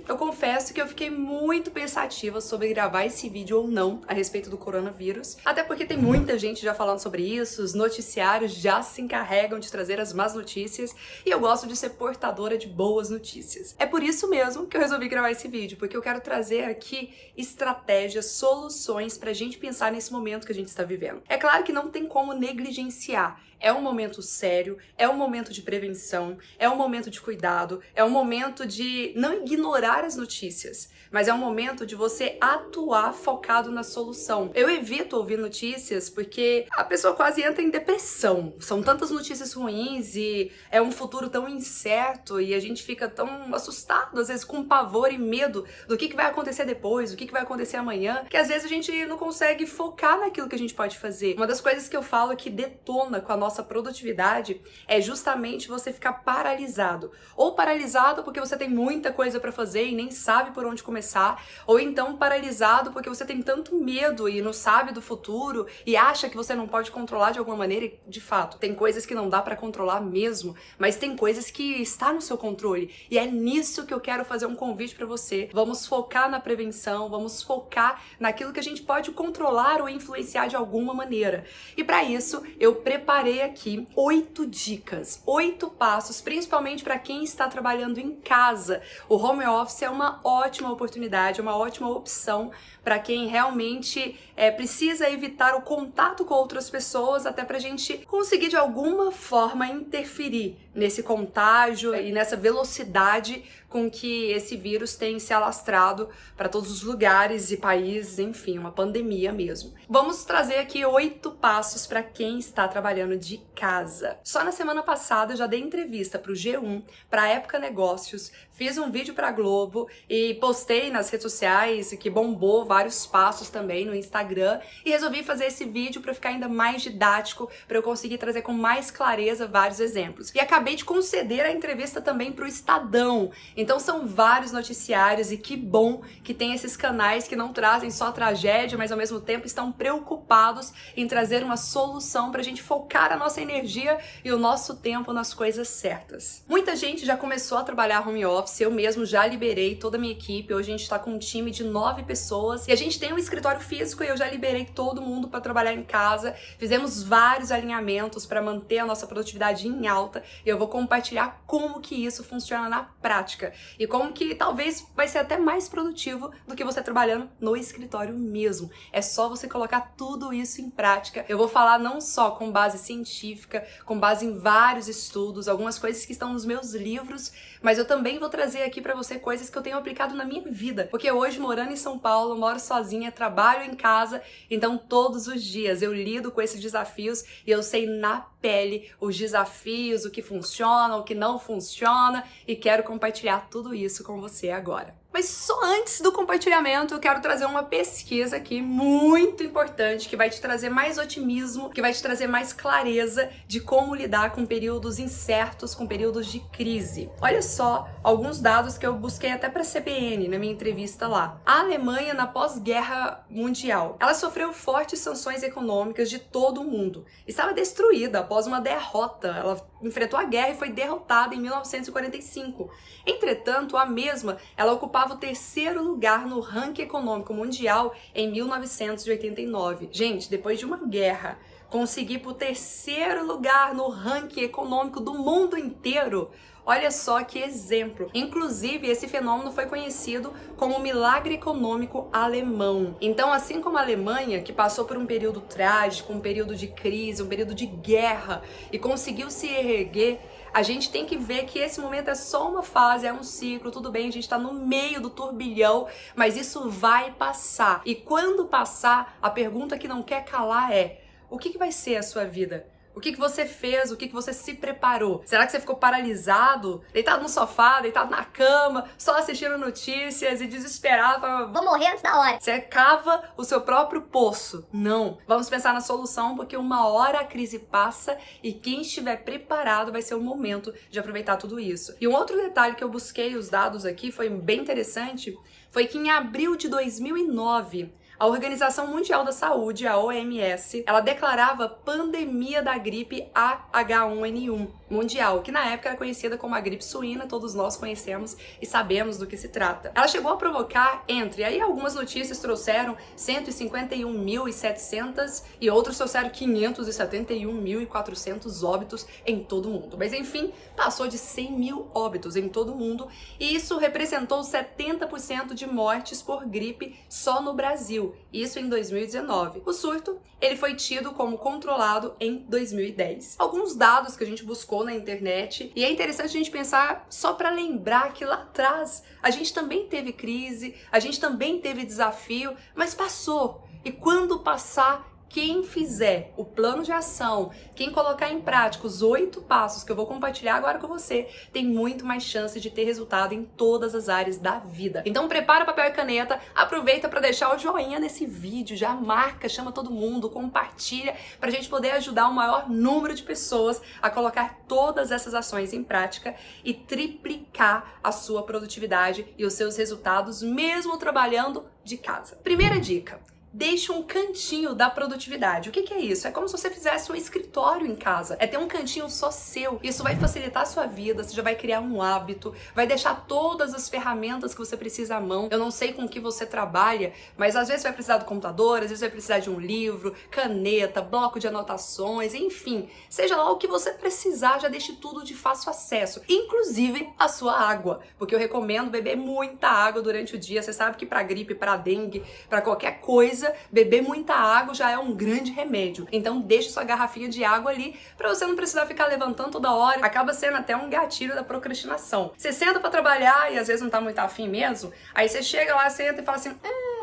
eu confesso que eu fiquei muito pensativa sobre gravar esse vídeo ou não a respeito do coronavírus, até porque tem muita gente já falando sobre isso, os noticiários já se encarregam de trazer as más notícias e eu gosto de ser portadora de boas notícias. É por isso mesmo que eu resolvi gravar esse vídeo, porque eu quero trazer aqui estratégias, soluções pra gente pensar nesse momento que a gente está vivendo. É claro que não tem como negligenciar. É um momento sério, é um momento de prevenção, é um momento de cuidado, é um momento de não ignorar as notícias, mas é um momento de você atuar focado na solução. Eu evito ouvir notícias porque a pessoa quase entra em depressão. São tantas notícias ruins e é um futuro tão incerto e a gente fica tão assustado, às vezes com pavor e medo do que vai acontecer depois, o que vai acontecer amanhã, que às vezes a gente não consegue focar naquilo que a gente pode fazer. Uma das coisas que eu falo que detona com a nossa produtividade é justamente você ficar paralisado. Ou paralisado porque você tem muita coisa pra fazer e nem sabe por onde começar, ou então paralisado porque você tem tanto medo e não sabe do futuro e acha que você não pode controlar de alguma maneira e, de fato, tem coisas que não dá pra controlar mesmo, mas tem coisas que está no seu controle e é nisso que eu quero fazer um convite pra você. Vamos focar na prevenção, vamos focar naquilo que a gente pode controlar ou influenciar de alguma maneira. E pra isso, eu preparei aqui 8 dicas, 8 passos, principalmente para quem está trabalhando em casa. O home office é uma ótima oportunidade, é uma ótima opção para quem realmente precisa evitar o contato com outras pessoas, até pra gente conseguir de alguma forma interferir nesse contágio e nessa velocidade com que esse vírus tem se alastrado para todos os lugares e países, enfim, uma pandemia mesmo. Vamos trazer aqui 8 passos para quem está trabalhando de casa. Só na semana passada eu já dei entrevista para o G1, para a Época Negócios, fiz um vídeo para a Globo e postei nas redes sociais, que bombou vários passos também no Instagram, e resolvi fazer esse vídeo para ficar ainda mais didático, para eu conseguir trazer com mais clareza vários exemplos. E acabei de conceder a entrevista também para o Estadão. Então são vários noticiários e que bom que tem esses canais que não trazem só tragédia, mas ao mesmo tempo estão preocupados em trazer uma solução pra gente focar a nossa energia e o nosso tempo nas coisas certas. Muita gente já começou a trabalhar home office, eu mesmo já liberei toda a minha equipe, hoje a gente tá com um time de 9 pessoas e a gente tem um escritório físico e eu já liberei todo mundo para trabalhar em casa, fizemos vários alinhamentos para manter a nossa produtividade em alta e eu vou compartilhar como que isso funciona na prática. E como que talvez vai ser até mais produtivo do que você trabalhando no escritório mesmo. É só você colocar tudo isso em prática. Eu vou falar não só com base científica, com base em vários estudos, algumas coisas que estão nos meus livros, mas eu também vou trazer aqui pra você coisas que eu tenho aplicado na minha vida. Porque hoje, morando em São Paulo, moro sozinha, trabalho em casa, então todos os dias eu lido com esses desafios e eu sei na pele os desafios, o que funciona, o que não funciona e quero compartilhar tudo isso com você agora. Mas só antes do compartilhamento, eu quero trazer uma pesquisa aqui muito importante que vai te trazer mais otimismo, que vai te trazer mais clareza de como lidar com períodos incertos, com períodos de crise. Olha só alguns dados que eu busquei até para a CBN na minha entrevista lá. A Alemanha, na pós-guerra mundial, ela sofreu fortes sanções econômicas de todo o mundo. Estava destruída após uma derrota. Ela enfrentou a guerra e foi derrotada em 1945. Entretanto, a mesma, ela ocupava o 3º lugar no ranking econômico mundial em 1989. Gente, depois de uma guerra, conseguir pro 3º lugar no ranking econômico do mundo inteiro, olha só que exemplo. Inclusive, esse fenômeno foi conhecido como o milagre econômico alemão. Então, assim como a Alemanha, que passou por um período trágico, um período de crise, um período de guerra e conseguiu se erguer, a gente tem que ver que esse momento é só uma fase, é um ciclo, tudo bem, a gente tá no meio do turbilhão, mas isso vai passar. E quando passar, a pergunta que não quer calar é: o que vai ser a sua vida? O que você fez? O que você se preparou? Será que você ficou paralisado, deitado no sofá, deitado na cama, só assistindo notícias e desesperado? Vou morrer antes da hora. Você cava o seu próprio poço. Não. Vamos pensar na solução, porque uma hora a crise passa e quem estiver preparado vai ser o momento de aproveitar tudo isso. E um outro detalhe que eu busquei os dados aqui, foi bem interessante, foi que em abril de 2009, A Organização Mundial da Saúde, a OMS, ela declarava pandemia da gripe AH1N1 mundial, que na época era conhecida como a gripe suína, todos nós conhecemos e sabemos do que se trata. Ela chegou a provocar aí algumas notícias trouxeram 151.700 e outros trouxeram 571.400 óbitos em todo o mundo. Mas enfim, passou de 100 mil óbitos em todo o mundo e isso representou 70% de mortes por gripe só no Brasil, isso em 2019. O surto, ele foi tido como controlado em 2010. Alguns dados que a gente buscou na internet, e é interessante a gente pensar só para lembrar que lá atrás a gente também teve crise, a gente também teve desafio, mas passou. E quando passar, quem fizer o plano de ação, quem colocar em prática os 8 passos que eu vou compartilhar agora com você, tem muito mais chance de ter resultado em todas as áreas da vida. Então prepara papel e caneta, aproveita para deixar o joinha nesse vídeo, já marca, chama todo mundo, compartilha, pra gente poder ajudar o maior número de pessoas a colocar todas essas ações em prática e triplicar a sua produtividade e os seus resultados, mesmo trabalhando de casa. Primeira dica: deixe um cantinho da produtividade. O que é isso? É como se você fizesse um escritório em casa. É ter um cantinho só seu. Isso vai facilitar a sua vida, você já vai criar um hábito, vai deixar todas as ferramentas que você precisa à mão. Eu não sei com que você trabalha, mas às vezes vai precisar do computador, às vezes vai precisar de um livro, caneta, bloco de anotações, enfim. Seja lá o que você precisar, já deixe tudo de fácil acesso, inclusive a sua água, porque eu recomendo beber muita água durante o dia. Você sabe que para gripe, para dengue, para qualquer coisa, beber muita água já é um grande remédio. Então deixe sua garrafinha de água ali para você não precisar ficar levantando toda hora. Acaba sendo até um gatilho da procrastinação. Você senta para trabalhar e às vezes não tá muito afim mesmo, aí você chega lá, senta e fala assim: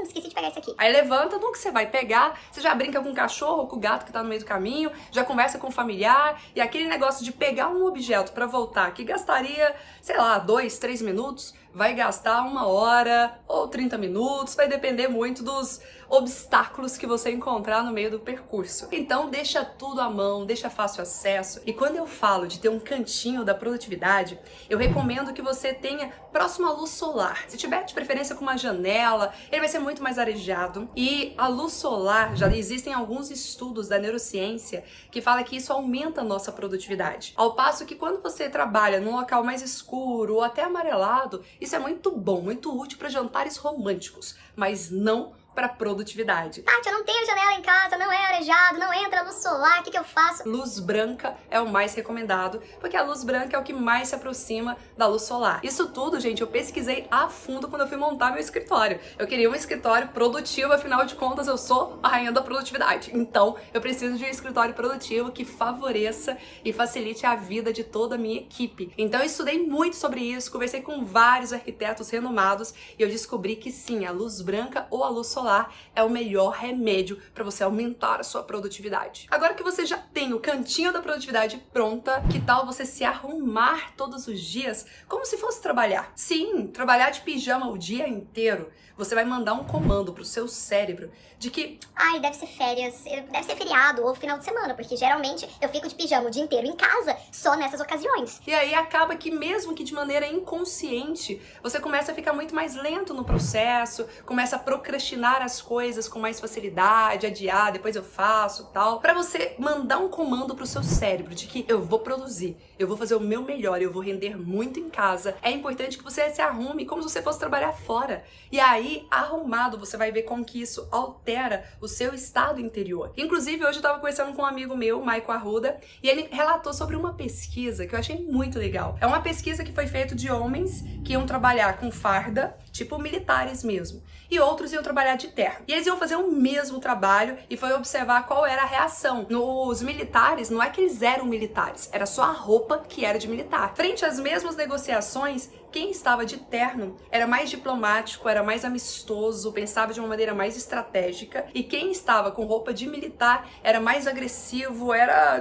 esqueci de pegar isso aqui. Aí levanta, no que você vai pegar, você já brinca com o cachorro ou com o gato que tá no meio do caminho, já conversa com o familiar, e aquele negócio de pegar um objeto para voltar, que gastaria, sei lá, 2, 3 minutos, vai gastar 1 hora ou 30 minutos, vai depender muito dos obstáculos que você encontrar no meio do percurso. Então deixa tudo à mão, deixa fácil acesso. E quando eu falo de ter um cantinho da produtividade, eu recomendo que você tenha próximo à luz solar. Se tiver de preferência com uma janela, ele vai ser muito mais arejado. E a luz solar, já existem alguns estudos da neurociência que falam que isso aumenta a nossa produtividade. Ao passo que quando você trabalha num local mais escuro ou até amarelado, isso é muito bom, muito útil para jantares românticos, mas não para produtividade. Tati, eu não tenho janela em casa, não é arejado, não entra luz solar, o que eu faço? Luz branca é o mais recomendado, porque a luz branca é o que mais se aproxima da luz solar. Isso tudo, gente, eu pesquisei a fundo quando eu fui montar meu escritório. Eu queria um escritório produtivo, afinal de contas eu sou a rainha da produtividade. Então, eu preciso de um escritório produtivo que favoreça e facilite a vida de toda a minha equipe. Então, eu estudei muito sobre isso, conversei com vários arquitetos renomados e eu descobri que sim, a luz branca ou a luz solar é o melhor remédio para você aumentar a sua produtividade. Agora que você já tem o cantinho da produtividade pronta, que tal você se arrumar todos os dias como se fosse trabalhar? Sim, trabalhar de pijama o dia inteiro. Você vai mandar um comando pro seu cérebro de que ai, deve ser férias, deve ser feriado ou final de semana, porque geralmente eu fico de pijama o dia inteiro em casa, só nessas ocasiões. E aí acaba que mesmo que de maneira inconsciente, você começa a ficar muito mais lento no processo, começa a procrastinar as coisas com mais facilidade, adiar, depois eu faço, tal. Pra você mandar um comando pro seu cérebro de que eu vou produzir, eu vou fazer o meu melhor, eu vou render muito em casa. É importante que você se arrume como se você fosse trabalhar fora. E aí, arrumado, você vai ver como que isso altera o seu estado interior. Inclusive, hoje eu tava conversando com um amigo meu, Maico Arruda, e ele relatou sobre uma pesquisa que eu achei muito legal. É uma pesquisa que foi feita de homens que iam trabalhar com farda, tipo militares mesmo, e outros iam trabalhar de terno. E eles iam fazer o mesmo trabalho e foi observar qual era a reação. Nos militares, não é que eles eram militares, era só a roupa que era de militar. Frente às mesmas negociações, quem estava de terno era mais diplomático, era mais amistoso, pensava de uma maneira mais estratégica, e quem estava com roupa de militar era mais agressivo,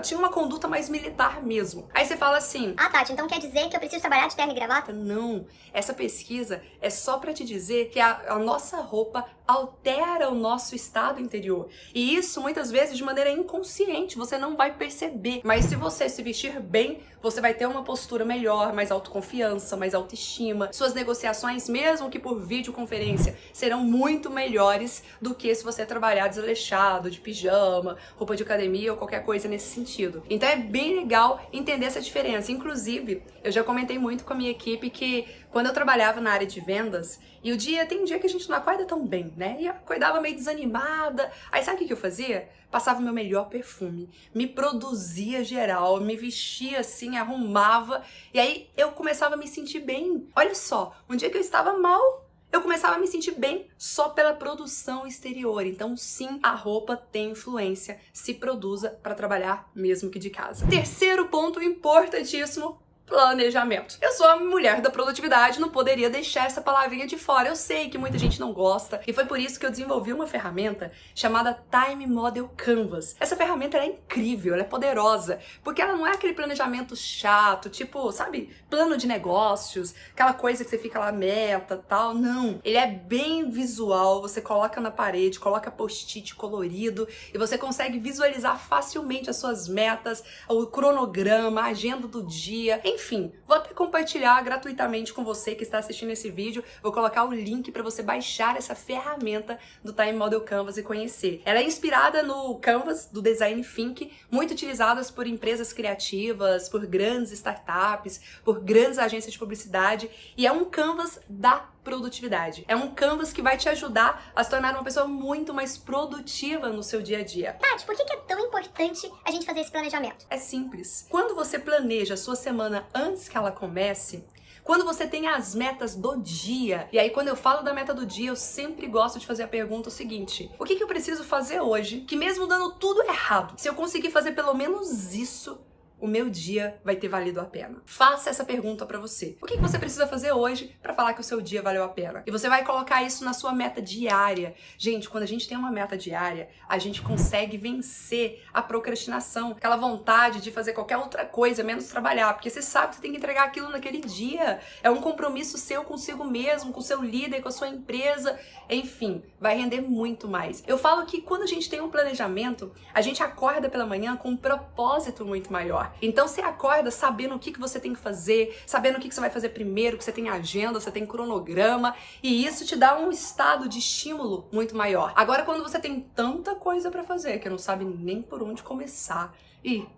tinha uma conduta mais militar mesmo. Aí você fala assim: ah, Tati, então quer dizer que eu preciso trabalhar de terno e gravata? não, essa pesquisa é só pra te dizer que a nossa roupa altera o nosso estado interior. E isso, muitas vezes, de maneira inconsciente, você não vai perceber. Mas se você se vestir bem, você vai ter uma postura melhor, mais autoconfiança, mais autoestima. Suas negociações, mesmo que por videoconferência, serão muito melhores do que se você trabalhar desleixado, de pijama, roupa de academia ou qualquer coisa nesse sentido. Então é bem legal entender essa diferença. Inclusive, eu já comentei muito com a minha equipe que quando eu trabalhava na área de vendas, e tem um dia que a gente não acorda tão bem, né? E eu acordava meio desanimada. Aí sabe o que eu fazia? Passava o meu melhor perfume, me produzia geral, me vestia assim, arrumava, e aí eu começava a me sentir bem. Olha só, um dia que eu estava mal, eu começava a me sentir bem só pela produção exterior. Então, sim, a roupa tem influência, se produza para trabalhar mesmo que de casa. Terceiro ponto importantíssimo: planejamento. Eu sou a mulher da produtividade, não poderia deixar essa palavrinha de fora. Eu sei que muita gente não gosta e foi por isso que eu desenvolvi uma ferramenta chamada Time Model Canvas. Essa ferramenta é incrível, ela é poderosa, porque ela não é aquele planejamento chato, tipo, sabe, plano de negócios, aquela coisa que você fica lá, meta, tal. Não, ele é bem visual, você coloca na parede, coloca post-it colorido e você consegue visualizar facilmente as suas metas, o cronograma, a agenda do dia. Enfim, vou até compartilhar gratuitamente com você que está assistindo esse vídeo. Vou colocar o link para você baixar essa ferramenta do Time Model Canvas e conhecer. Ela é inspirada no Canvas do Design Think, muito utilizadas por empresas criativas, por grandes startups, por grandes agências de publicidade, e é um Canvas da produtividade. É um canvas que vai te ajudar a se tornar uma pessoa muito mais produtiva no seu dia a dia. Tati, por que é tão importante a gente fazer esse planejamento? É simples. Quando você planeja a sua semana antes que ela comece, quando você tem as metas do dia, e aí quando eu falo da meta do dia, eu sempre gosto de fazer a pergunta seguinte: o que eu preciso fazer hoje que, mesmo dando tudo errado, se eu conseguir fazer pelo menos isso, o meu dia vai ter valido a pena? Faça essa pergunta pra você. O que você precisa fazer hoje pra falar que o seu dia valeu a pena? E você vai colocar isso na sua meta diária. Gente, quando a gente tem uma meta diária, a gente consegue vencer a procrastinação, aquela vontade de fazer qualquer outra coisa, menos trabalhar, porque você sabe que você tem que entregar aquilo naquele dia. É um compromisso seu consigo mesmo, com o seu líder, com a sua empresa. Enfim, vai render muito mais. Eu falo que quando a gente tem um planejamento, a gente acorda pela manhã com um propósito muito maior. Então você acorda sabendo o que você tem que fazer, sabendo o que você vai fazer primeiro, que você tem agenda, você tem cronograma, e isso te dá um estado de estímulo muito maior. Agora, quando você tem tanta coisa pra fazer que não sabe nem por onde começar,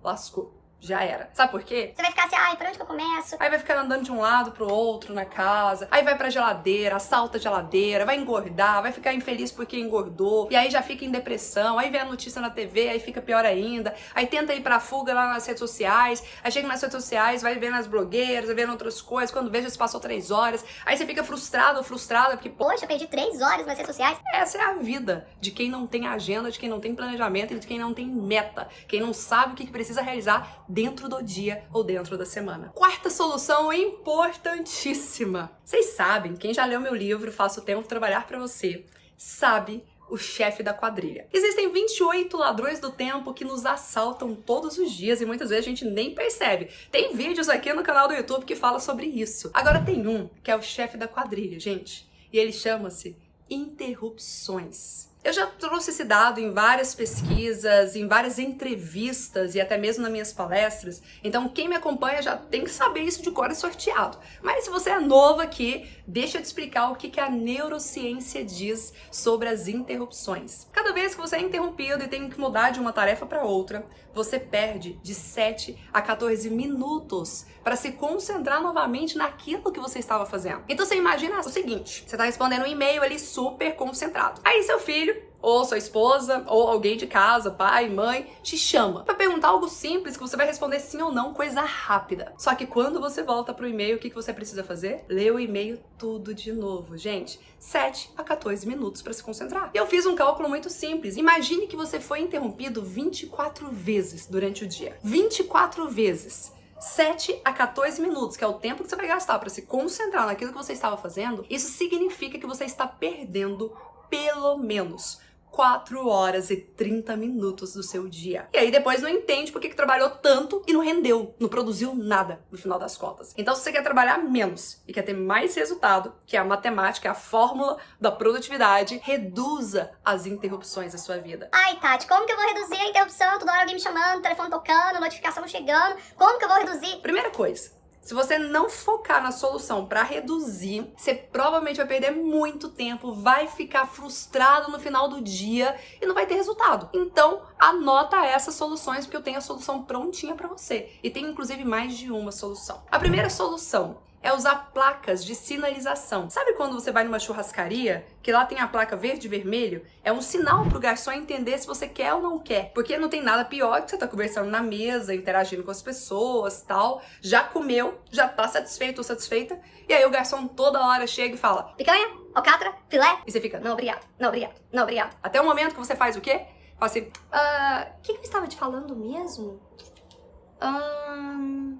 lascou. Já era. Sabe por quê? Você vai ficar assim, ai, por onde que eu começo? Aí vai ficar andando de um lado pro outro na casa, aí vai pra geladeira, assalta a geladeira, vai engordar, vai ficar infeliz porque engordou, e aí já fica em depressão, aí vê a notícia na TV, aí fica pior ainda, aí tenta ir pra fuga lá nas redes sociais, aí chega nas redes sociais, vai ver nas blogueiras, vai ver outras coisas, quando veja se passou 3 horas, aí você fica frustrado ou frustrada porque, poxa, eu perdi 3 horas nas redes sociais. Essa é a vida de quem não tem agenda, de quem não tem planejamento e de quem não tem meta, quem não sabe o que precisa realizar dentro do dia ou dentro da semana. Quarta solução importantíssima. Vocês sabem, quem já leu meu livro Faça o Tempo Trabalhar para Você, sabe o chefe da quadrilha. Existem 28 ladrões do tempo que nos assaltam todos os dias e muitas vezes a gente nem percebe. Tem vídeos aqui no canal do YouTube que fala sobre isso. Agora tem um que é o chefe da quadrilha, gente, e ele chama-se interrupções. Eu já trouxe esse dado em várias pesquisas, em várias entrevistas e até mesmo nas minhas palestras. Então quem me acompanha já tem que saber isso de cor e sorteado. Mas se você é novo aqui, deixa eu te explicar o que a neurociência diz sobre as interrupções. Cada vez que você é interrompido e tem que mudar de uma tarefa para outra, você perde de 7 a 14 minutos para se concentrar novamente naquilo que você estava fazendo. Então você imagina o seguinte: você está respondendo um e-mail ali super concentrado. Aí seu filho, ou sua esposa, ou alguém de casa, pai, mãe, te chama para perguntar algo simples que você vai responder sim ou não, coisa rápida. Só que quando você volta pro e-mail, o que você precisa fazer? Ler o e-mail tudo de novo, gente. 7 a 14 minutos para se concentrar. Eu fiz um cálculo muito simples. Imagine que você foi interrompido 24 vezes durante o dia. 24 vezes. 7 a 14 minutos, que é o tempo que você vai gastar para se concentrar naquilo que você estava fazendo. Isso significa que você está perdendo pelo menos 4 horas e 30 minutos do seu dia. E aí depois não entende por que trabalhou tanto e não rendeu, não produziu nada no final das contas. Então se você quer trabalhar menos e quer ter mais resultado, que é a matemática, é a fórmula da produtividade, reduza as interrupções da sua vida. Ai, Tati, como que eu vou reduzir a interrupção? Toda hora alguém me chamando, telefone tocando, notificação chegando. Como que eu vou reduzir? Primeira coisa, se você não focar na solução para reduzir, você provavelmente vai perder muito tempo, vai ficar frustrado no final do dia e não vai ter resultado. Então, anota essas soluções porque eu tenho a solução prontinha para você. E tem inclusive mais de uma solução. A primeira solução é usar placas de sinalização. Sabe quando você vai numa churrascaria, que lá tem a placa verde e vermelho? É um sinal pro garçom entender se você quer ou não quer. Porque não tem nada pior que você tá conversando na mesa, interagindo com as pessoas, tal. Já comeu, já tá satisfeito ou satisfeita. E aí o garçom toda hora chega e fala: picanha, alcatra, filé. E você fica: Não, obrigado, não, obrigado, não, obrigado. Até o momento que você faz o quê? Fala assim: O que eu estava te falando mesmo?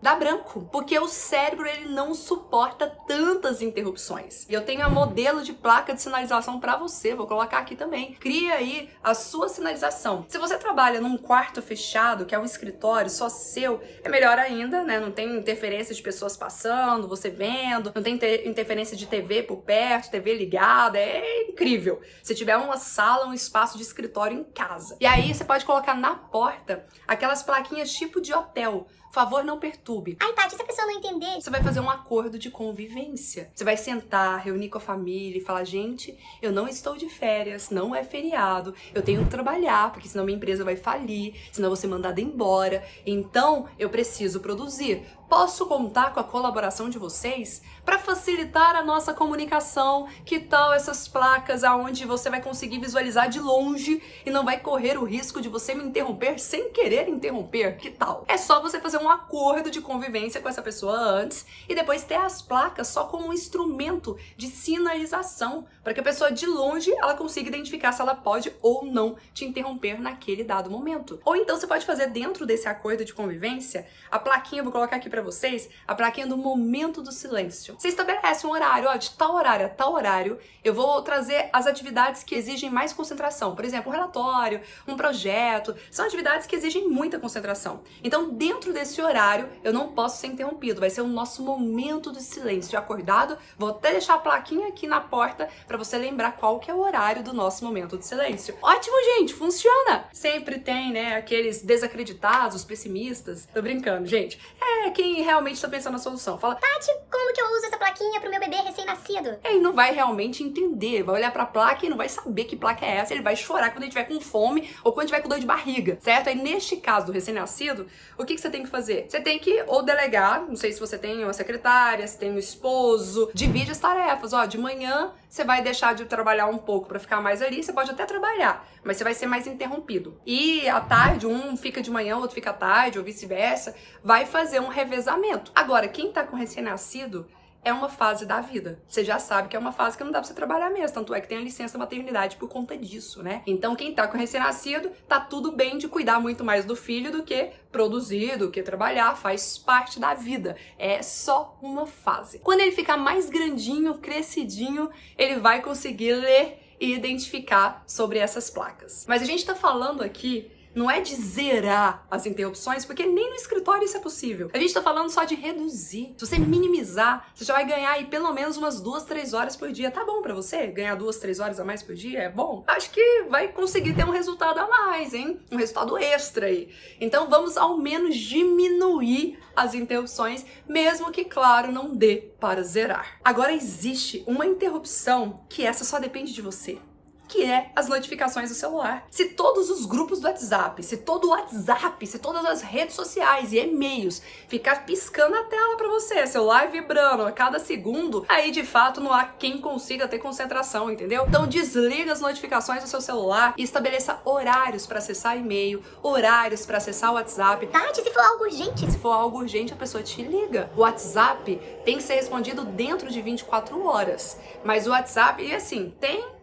Dá branco, porque o cérebro ele não suporta tantas interrupções. E eu tenho a modelo de placa de sinalização para você, vou colocar aqui também. Cria aí a sua sinalização. Se você trabalha num quarto fechado, que é um escritório só seu, é melhor ainda, né? Não tem interferência de pessoas passando, você vendo, não tem interferência de TV por perto, TV ligada, é incrível. Se tiver uma sala, um espaço de escritório em casa. E aí você pode colocar na porta aquelas plaquinhas tipo de hotel. Favor, não perturbe. Ai, Tati, se a pessoa não entender... Você vai fazer um acordo de convivência. Você vai sentar, reunir com a família e falar: gente, eu não estou de férias, não é feriado, eu tenho que trabalhar, porque senão minha empresa vai falir, senão eu vou ser mandada embora, então eu preciso produzir. Posso contar com a colaboração de vocês para facilitar a nossa comunicação? Que tal essas placas aonde você vai conseguir visualizar de longe e não vai correr o risco de você me interromper sem querer interromper? Que tal? É só você fazer um acordo de convivência com essa pessoa antes e depois ter as placas só como um instrumento de sinalização para que a pessoa de longe ela consiga identificar se ela pode ou não te interromper naquele dado momento. Ou então você pode fazer dentro desse acordo de convivência a plaquinha, vou colocar aqui para vocês, a plaquinha do momento do silêncio. Você estabelece um horário, ó, de tal horário a tal horário, eu vou trazer as atividades que exigem mais concentração. Por exemplo, um relatório, um projeto, são atividades que exigem muita concentração. Então, dentro desse horário, eu não posso ser interrompido, vai ser o nosso momento do silêncio. Acordado, vou até deixar a plaquinha aqui na porta para você lembrar qual que é o horário do nosso momento de silêncio. Ótimo, gente, funciona! Sempre tem, né, aqueles desacreditados, pessimistas. Tô brincando, gente. É quem realmente tá pensando na solução. Fala: Tati, como que eu uso essa plaquinha pro meu bebê recém-nascido? ele não vai realmente entender, vai olhar pra placa e não vai saber que placa é essa, ele vai chorar quando ele estiver com fome ou quando estiver com dor de barriga, certo? Aí neste caso do recém-nascido, o que você tem que fazer? Você tem que ou delegar, não sei se você tem uma secretária, se tem um esposo, divide as tarefas, ó, de manhã você vai deixar de trabalhar um pouco pra ficar mais ali, você pode até trabalhar, mas você vai ser mais interrompido. E à tarde, um fica de manhã, o outro fica à tarde, ou vice-versa, vai fazer um revezamento. Agora, quem tá com recém-nascido, é uma fase da vida. Você já sabe que é uma fase que não dá pra você trabalhar mesmo, tanto é que tem a licença maternidade por conta disso, né? Então quem tá com recém-nascido, tá tudo bem de cuidar muito mais do filho do que produzir, do que trabalhar, faz parte da vida. É só uma fase. Quando ele ficar mais grandinho, crescidinho, ele vai conseguir ler e identificar sobre essas placas. Mas a gente tá falando aqui não é de zerar as interrupções, porque nem no escritório isso é possível. A gente tá falando só de reduzir. Se você minimizar, você já vai ganhar aí pelo menos umas 2, 3 horas por dia. Tá bom pra você? Ganhar 2, 3 horas a mais por dia é bom? Acho que vai conseguir ter um resultado a mais, hein? Um resultado extra aí. Então vamos ao menos diminuir as interrupções, mesmo que, claro, não dê para zerar. Agora existe uma interrupção que essa só depende de você, que é as notificações do celular. Se todos os grupos do WhatsApp, se todo o WhatsApp, se todas as redes sociais e e-mails ficar piscando a tela pra você, celular vibrando a cada segundo, aí de fato não há quem consiga ter concentração, entendeu? Então desliga as notificações do seu celular e estabeleça horários pra acessar e-mail, horários pra acessar o WhatsApp. Tati, se for algo urgente. Se for algo urgente, a pessoa te liga. O WhatsApp tem que ser respondido dentro de 24 horas. Mas o WhatsApp, e assim,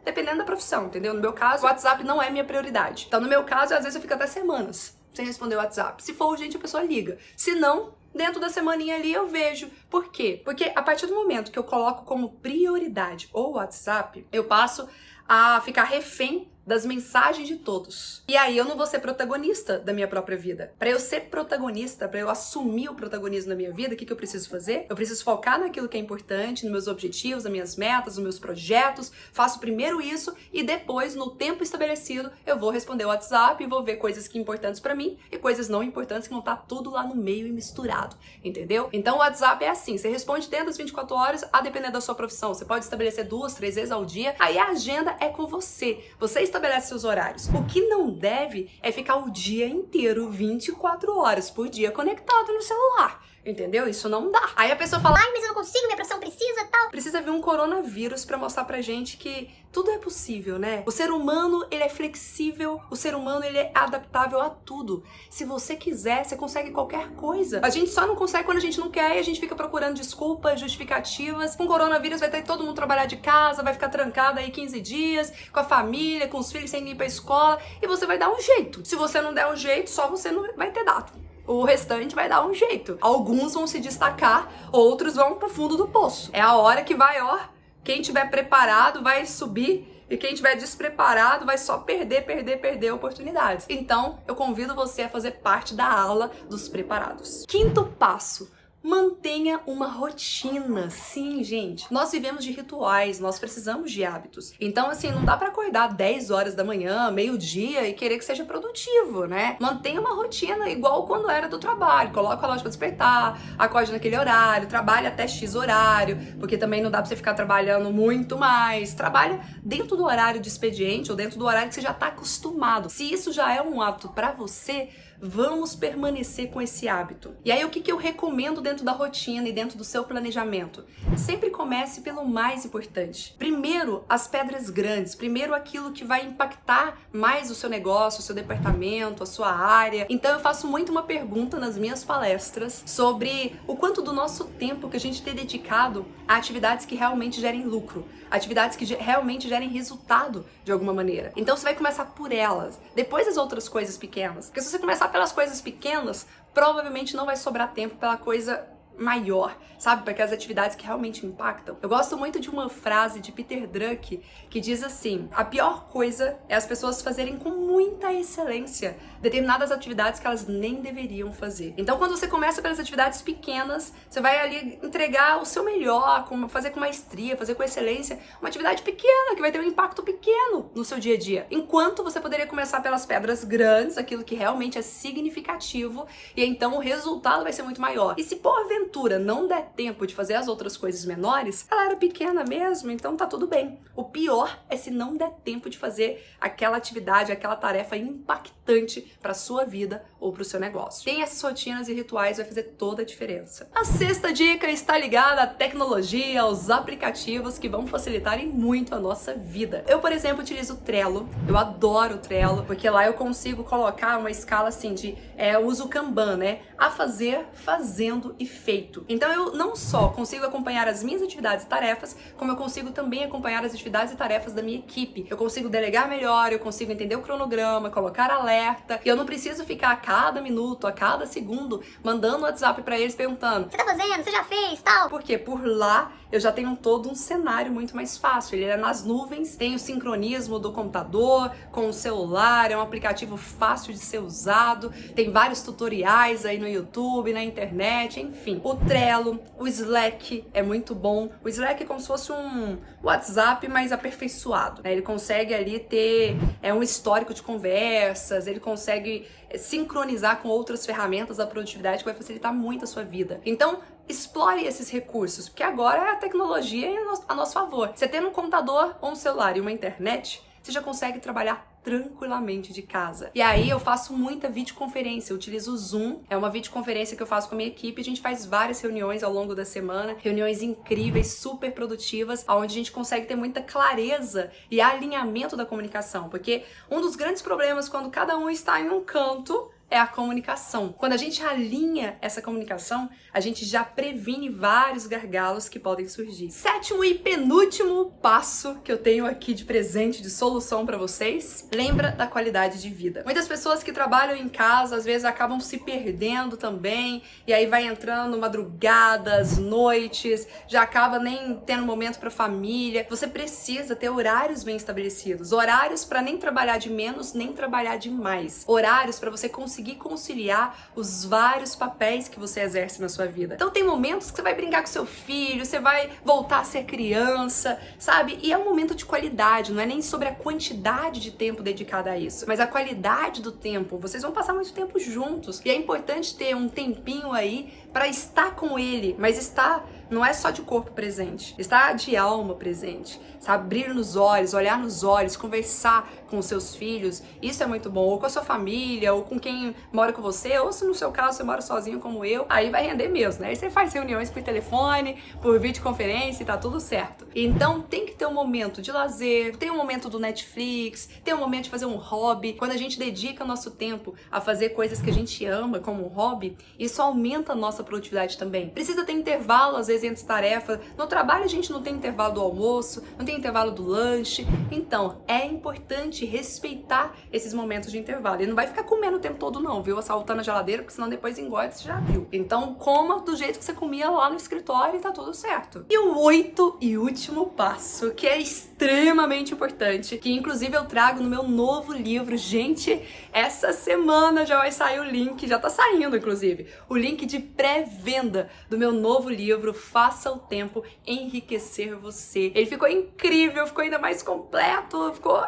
dependendo da profissão, entendeu? No meu caso, o WhatsApp não é minha prioridade. Então, no meu caso, às vezes eu fico até semanas sem responder o WhatsApp. Se for urgente, a pessoa liga. Se não, dentro da semaninha ali eu vejo. Por quê? Porque a partir do momento que eu coloco como prioridade o WhatsApp, eu passo a ficar refém das mensagens de todos. E aí eu não vou ser protagonista da minha própria vida. Para eu ser protagonista, para eu assumir o protagonismo da minha vida, o que eu preciso fazer? Eu preciso focar naquilo que é importante, nos meus objetivos, nas minhas metas, nos meus projetos. Faço primeiro isso e depois, no tempo estabelecido, eu vou responder o WhatsApp e vou ver coisas que importantes para mim e coisas não importantes que vão estar tudo lá no meio e misturado, entendeu? Então o WhatsApp é assim, você responde dentro das 24 horas, a depender da sua profissão. Você pode estabelecer 2, 3 vezes ao dia. Aí a agenda é com você. Você estabelece seus horários. O que não deve é ficar o dia inteiro, 24 horas por dia, conectado no celular. Entendeu? Isso não dá. Aí a pessoa fala, ai, mas eu não consigo, minha profissão precisa, tal. Precisa vir um coronavírus pra mostrar pra gente que tudo é possível, né? O ser humano, ele é flexível, o ser humano, ele é adaptável a tudo. Se você quiser, você consegue qualquer coisa. A gente só não consegue quando a gente não quer e a gente fica procurando desculpas, justificativas. Com o coronavírus vai ter todo mundo trabalhar de casa, vai ficar trancado aí 15 dias, com a família, com os filhos sem ir pra escola, e você vai dar um jeito. Se você não der um jeito, só você não vai ter dado. O restante vai dar um jeito. Alguns vão se destacar, outros vão pro fundo do poço. É a hora que vai, ó, quem tiver preparado vai subir e quem tiver despreparado vai só perder oportunidades. Então, eu convido você a fazer parte da ala dos preparados. Quinto passo. Mantenha uma rotina. Sim, gente. Nós vivemos de rituais, nós precisamos de hábitos. Então, assim, não dá pra acordar 10 horas da manhã, meio-dia e querer que seja produtivo, né? Mantenha uma rotina igual quando era do trabalho. Coloca o relógio pra despertar, acorde naquele horário, trabalha até X horário, porque também não dá pra você ficar trabalhando muito mais. Trabalha dentro do horário de expediente ou dentro do horário que você já tá acostumado. Se isso já é um hábito pra você, vamos permanecer com esse hábito. E aí, o que eu recomendo dentro da rotina e dentro do seu planejamento? Sempre comece pelo mais importante. Primeiro, as pedras grandes. Primeiro, aquilo que vai impactar mais o seu negócio, o seu departamento, a sua área. Então, eu faço muito uma pergunta nas minhas palestras sobre o quanto do nosso tempo que a gente tem dedicado a atividades que realmente gerem lucro, atividades que realmente gerem resultado de alguma maneira. Então, você vai começar por elas, depois as outras coisas pequenas. Porque se você começar pelas coisas pequenas, provavelmente não vai sobrar tempo pela coisa maior, sabe? Para aquelas atividades que realmente impactam. Eu gosto muito de uma frase de Peter Drucker que diz assim: a pior coisa é as pessoas fazerem com muita excelência determinadas atividades que elas nem deveriam fazer. Então, quando você começa pelas atividades pequenas, você vai ali entregar o seu melhor, fazer com maestria, fazer com excelência, uma atividade pequena que vai ter um impacto pequeno no seu dia a dia. Enquanto você poderia começar pelas pedras grandes, aquilo que realmente é significativo, e então o resultado vai ser muito maior. E se porventura não der tempo de fazer as outras coisas menores, ela era pequena mesmo, então tá tudo bem. O pior é se não der tempo de fazer aquela atividade, aquela tarefa impactante para sua vida ou para o seu negócio. Tem essas rotinas e rituais, vai fazer toda a diferença. A sexta dica está ligada à tecnologia, aos aplicativos que vão facilitarem muito a nossa vida. Eu, por exemplo, utilizo o Trello. Eu adoro o Trello, porque lá eu consigo colocar uma escala assim de eu uso o Kanban, né? A fazer, fazendo e feito. Então eu não só consigo acompanhar as minhas atividades e tarefas, como eu consigo também acompanhar as atividades e tarefas da minha equipe. Eu consigo delegar melhor, eu consigo entender o cronograma, colocar alerta, e eu não preciso ficar a cada minuto, a cada segundo, mandando WhatsApp pra eles perguntando: você tá fazendo? Você já fez? Tal. Porque por lá eu já tenho todo um cenário muito mais fácil. Ele é nas nuvens, tem o sincronismo do computador com o celular, é um aplicativo fácil de ser usado, tem vários tutoriais aí no YouTube, na internet, enfim. O Trello, o Slack é muito bom. O Slack é como se fosse um WhatsApp mais aperfeiçoado, né? Ele consegue ali ter um histórico de conversas, ele consegue sincronizar com outras ferramentas da produtividade que vai facilitar muito a sua vida. Então, explore esses recursos, porque agora a tecnologia é a nosso favor. Você tendo um computador ou um celular e uma internet, você já consegue trabalhar tranquilamente de casa. E aí eu faço muita videoconferência, eu utilizo o Zoom, é uma videoconferência que eu faço com a minha equipe, a gente faz várias reuniões ao longo da semana, reuniões incríveis, super produtivas, onde a gente consegue ter muita clareza e alinhamento da comunicação, porque um dos grandes problemas quando cada um está em um canto é a comunicação. Quando a gente alinha essa comunicação, a gente já previne vários gargalos que podem surgir. Sétimo e penúltimo passo que eu tenho aqui de presente, de solução pra vocês, lembra da qualidade de vida. Muitas pessoas que trabalham em casa, às vezes acabam se perdendo também, e aí vai entrando madrugadas, noites, já acaba nem tendo momento pra família. Você precisa ter horários bem estabelecidos, horários pra nem trabalhar de menos, nem trabalhar de mais. Horários pra você conseguir conciliar os vários papéis que você exerce na sua vida. Então tem momentos que você vai brincar com seu filho, você vai voltar a ser criança, sabe? E é um momento de qualidade, não é nem sobre a quantidade de tempo dedicado a isso, mas a qualidade do tempo. Vocês vão passar muito tempo juntos e é importante ter um tempinho aí pra estar com ele, mas estar não é só de corpo presente, estar de alma presente, sabe? Brilho nos olhos, olhar nos olhos, conversar com os seus filhos, isso é muito bom, ou com a sua família, ou com quem mora com você, ou se no seu caso você mora sozinho como eu, aí vai render mesmo, né? Aí você faz reuniões por telefone, por videoconferência e tá tudo certo. Então tem que ter um momento de lazer, tem um momento do Netflix, tem um momento de fazer um hobby. Quando a gente dedica nosso tempo a fazer coisas que a gente ama como um hobby, isso aumenta a nossa produtividade também. Precisa ter intervalo, às vezes, entre tarefas. No trabalho a gente não tem intervalo do almoço, não tem intervalo do lanche. Então, é importante respeitar esses momentos de intervalo. E não vai ficar comendo o tempo todo não, viu? Assaltando a geladeira, porque senão depois engorda, você já viu. Então, coma do jeito que você comia lá no escritório e tá tudo certo. E o 8º e último passo, que é extremamente importante, que inclusive eu trago no meu novo livro. Gente, essa semana já vai sair o link, já tá saindo inclusive, o link de pré-venda do meu novo livro, Faça o Tempo Enriquecer Você. Ele ficou incrível, ficou ainda mais completo, ficou...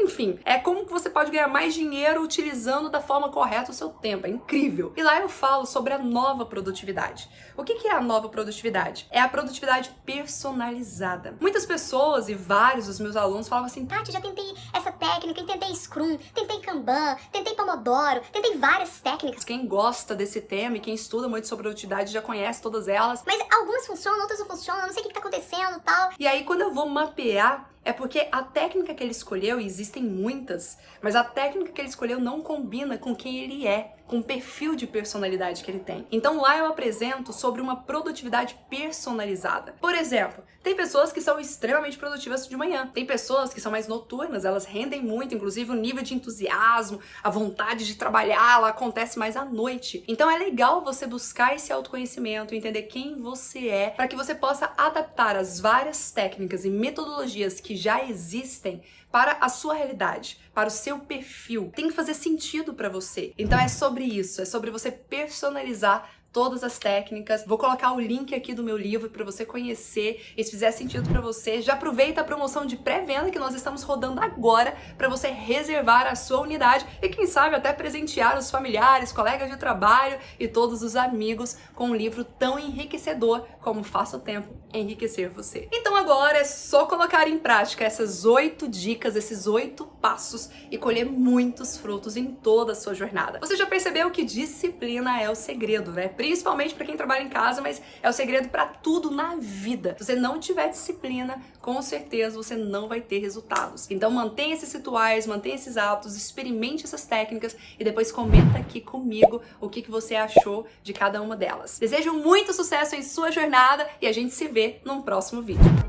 Enfim, é como que você pode ganhar mais dinheiro utilizando da forma correta o seu tempo, é incrível. E lá eu falo sobre a nova produtividade. O que é a nova produtividade? É a produtividade personalizada. Muitas pessoas e vários dos meus alunos falavam assim: Tati, já tentei essa técnica, tentei Scrum, tentei Kanban, tentei Pomodoro, tentei várias técnicas. Quem gosta desse tema e quem estuda muito sobre produtividade já conhece todas elas. Mas algumas funcionam, outras não funcionam, não sei o que tá acontecendo e tal. E aí quando eu vou mapear, é porque a técnica que ele escolheu, e existem muitas, mas a técnica que ele escolheu não combina com quem ele é, com o perfil de personalidade que ele tem. Então lá eu apresento sobre uma produtividade personalizada. Por exemplo, tem pessoas que são extremamente produtivas de manhã, tem pessoas que são mais noturnas, elas rendem muito, inclusive o nível de entusiasmo, a vontade de trabalhar, ela acontece mais à noite. Então é legal você buscar esse autoconhecimento, entender quem você é, para que você possa adaptar as várias técnicas e metodologias que já existem para a sua realidade, para o seu perfil. Tem que fazer sentido para você. Então é sobre isso, é sobre você personalizar todas as técnicas. Vou colocar o link aqui do meu livro para você conhecer, e se fizer sentido para você, já aproveita a promoção de pré-venda que nós estamos rodando agora para você reservar a sua unidade e quem sabe até presentear os familiares, colegas de trabalho e todos os amigos com um livro tão enriquecedor como Faça o Tempo Enriquecer Você. Então agora é só colocar em prática essas 8 dicas, esses 8 passos e colher muitos frutos em toda a sua jornada. Você já percebeu que disciplina é o segredo, né? Principalmente para quem trabalha em casa, mas é o segredo para tudo na vida. Se você não tiver disciplina, com certeza você não vai ter resultados. Então mantenha esses rituais, mantenha esses hábitos, experimente essas técnicas e depois comenta aqui comigo o que você achou de cada uma delas. Desejo muito sucesso em sua jornada e a gente se vê num próximo vídeo.